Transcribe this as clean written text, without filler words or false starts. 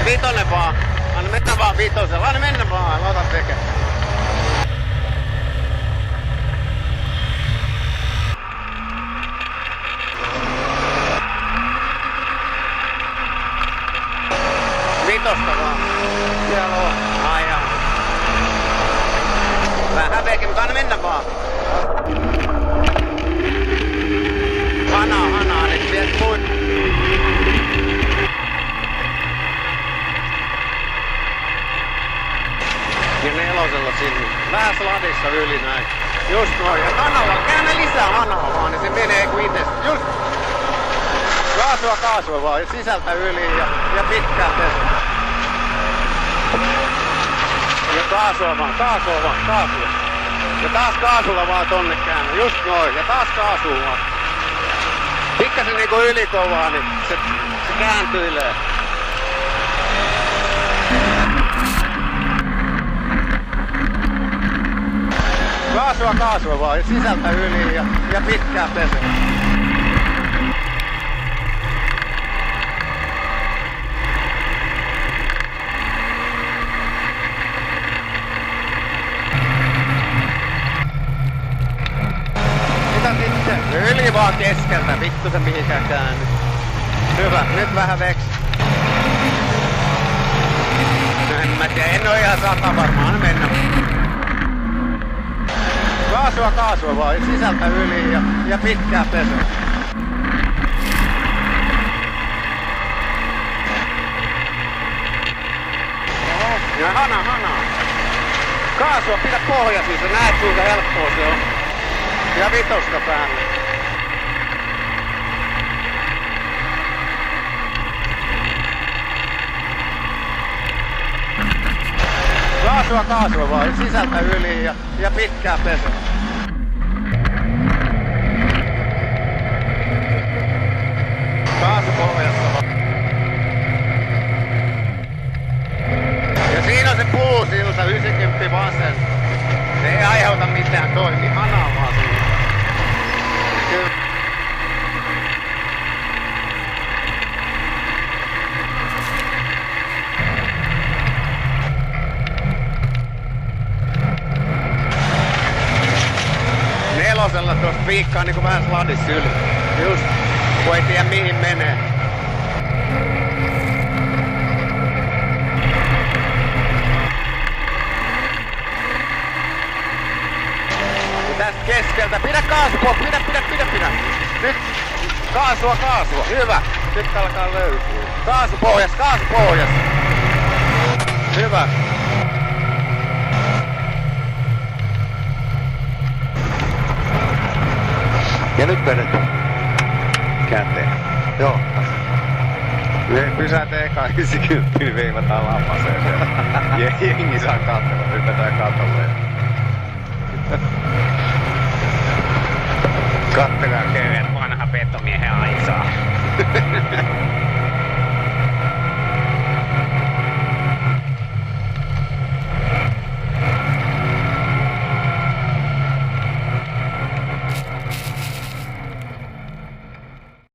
Vitonen vaan. Anna mennä vaan vitosella. Anna mennä vaan. Ota tekee. Vitosta vaan. Siellä on. Ai jaa. Vähän veke, mutta anna mennä vaan. Hanaa, nyt viet muut. Ja nelosella sinne. Vähän sladissa yli näin. Just noin. Ja hanalla, käännä lisää hanaa vaan, niin se menee kuin itse. Just. Kaasua vaan. Sisältä yli ja pitkää pesä. Ja kaasua vaan. Ja taas kaasulla vaan tonne käännä. Just noin. Ja taas kaasua vaan. Pikkasen niinku ylikovaa, niin se kääntyilee. Kaasua vaan. Ja sisältä yli ja pitkää pesä. Yli vaan keskeltä, vittu se mihinkään käänny. Hyvä, nyt vähän veks. No en mä tiedä, en oo ihan 100 varmaan mennä. Kaasua vaan, sisältä yli ja pitkää pesä. Ja hanaa. Kaasua, pidä pohjasi, sä näet kuinka helppoa se on. Ja vitosta päälle. Kaasua vaan, sisältä yli ja pitkää pesä. Kaasu pohjassa vaan. Ja siinä on se puusilta, 90 vasen. Se ei aiheuta mitään toimia, hanaa vaan siinä. Kyllä. Nelosella tuosta viikkaa niinku vähän sladis yli. Just, kun ei tiedä mihin menee. Tästä keskeltä. Pidä kaasua, pidä. Nyt kaasua. Hyvä. Nyt alkaa löytyä. Kaasu pohjas. Hyvä. Ja nyt vedetään käteen. Joo. Pysäytä eka 90, niin veivataan lampaseen siellä. Jengi saa katsella, hypätään katolle. Kattelaa köyhät vanha petomiehen aisaa.